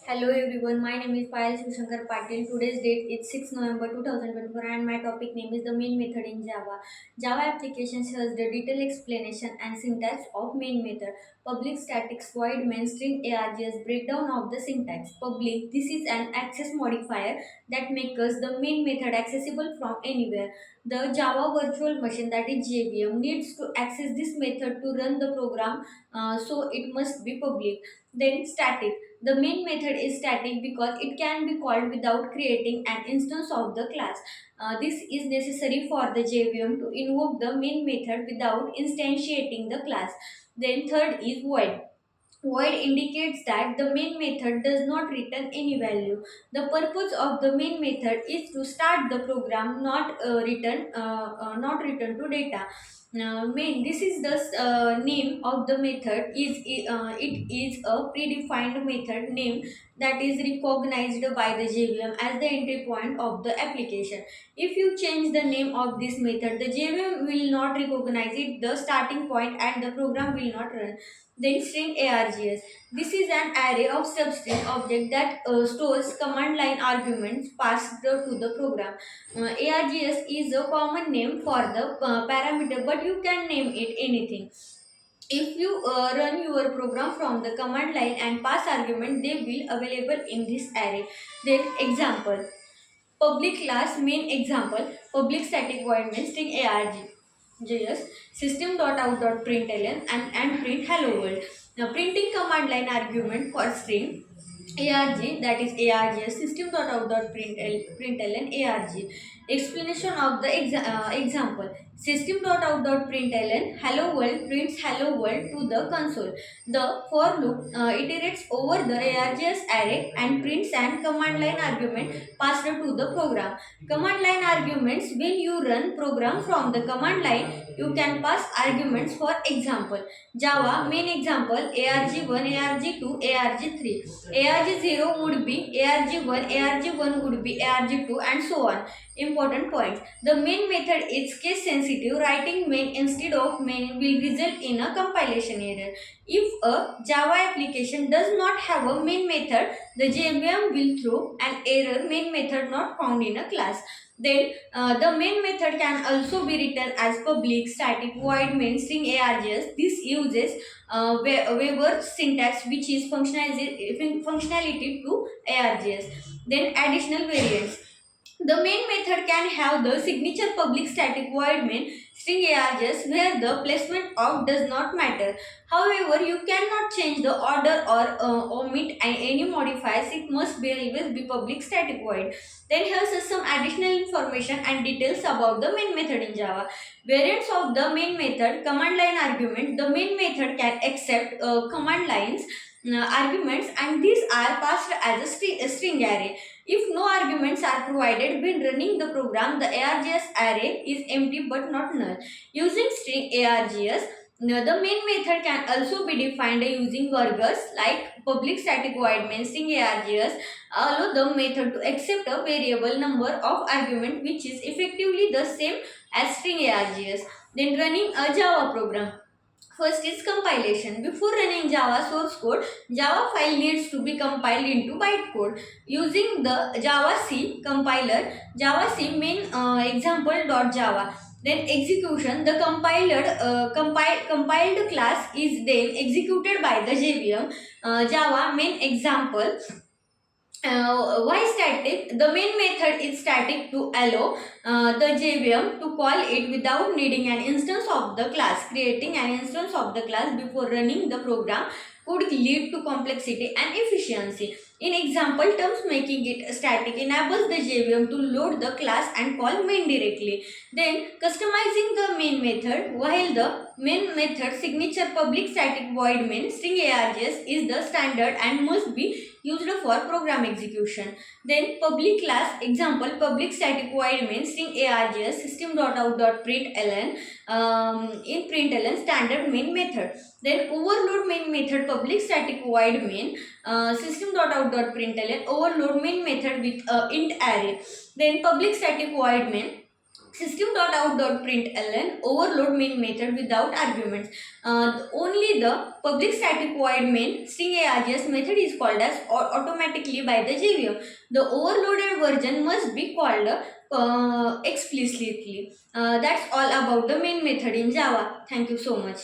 Hello everyone, my name is Payal Shivshankar Patil. Today's date is 6 November 2024 and my topic name is the main method in Java. Java application shows the detailed explanation and syntax of main method. Public static void main string args breakdown of the syntax. Public, this is an access modifier that makes the main method accessible from anywhere. The Java virtual machine, that is JVM, needs to access this method to run the program, so it must be public. Then static, the main method is static because it can be called without creating an instance of the class. This is necessary for the JVM to invoke the main method without instantiating the class. Then third is void. Void indicates that the main method does not return any value. The purpose of the main method is to start the program, not return to data. Main, this is the name of the method. It is a predefined method name that is recognized by the JVM as the entry point of the application. If you change the name of this method, the JVM will not recognize it, the starting point, and the program will not run. Then string args. This is an array of substring object that stores command line arguments passed to the program. Args is a common name for the parameter, but you can name it anything. If you run your program from the command line and pass argument, they will available in this array. Then example. Public class main example. Public static void main string arg. JS system.out.println and print hello world. Now printing command line argument for string arg, that is args system.out.println arg. Explanation of the example. System.out.println hello world prints hello world to the console. The for loop iterates over the args array and prints an command line argument passed to the program. Command line arguments, when you run program from the command line, you can pass arguments. For example, Java main example arg1, arg2, arg3. ARG0 would be ARG1, ARG1 would be ARG2, and so on. Important points. The main method is case sensitive. Writing main instead of main will result in a compilation error. If a Java application does not have a main method, the JVM will throw an error main method not found in a class. Then the main method can also be written as public static void main string args. This uses waiver syntax, which is functionality to args. Then additional variants. The main method can have the signature public static void main string args where the placement of does not matter. However, you cannot change the order or omit any modifiers. It must be always be public static void. Then here's some additional information and details about the main method in Java. Variants of the main method. Command line argument. The main method can accept command lines arguments, and these are passed as a string array. If no arguments are provided when running the program, the args array is empty but not null. Using string args, the main method can also be defined using workers like public static void main string args allow the method to accept a variable number of argument, which is effectively the same as string args. Then running a Java program. First is compilation. Before running Java source code, Java file needs to be compiled into bytecode. Using the Java C compiler, Java C main example.java. Then execution, the compiled class is then executed by the JVM. Java main example. Why static? The main method is static to allow the JVM to call it without needing an instance of the class. Creating an instance of the class before running the program could lead to complexity and efficiency. In example terms, making it static enables the JVM to load the class and call main directly. Then customizing the main method. While the main method signature public static void main string args is the standard and must be used for program execution. Then public class example public static void main string args system.out.println in println standard main method. Then overload main method public static void main system.out.println overload main method with int array. Then public static void main System.out.println overload main method without arguments. Only the public static void main string args method is called as automatically by the JVM. The overloaded version must be called explicitly. That's all about the main method in Java. Thank you so much.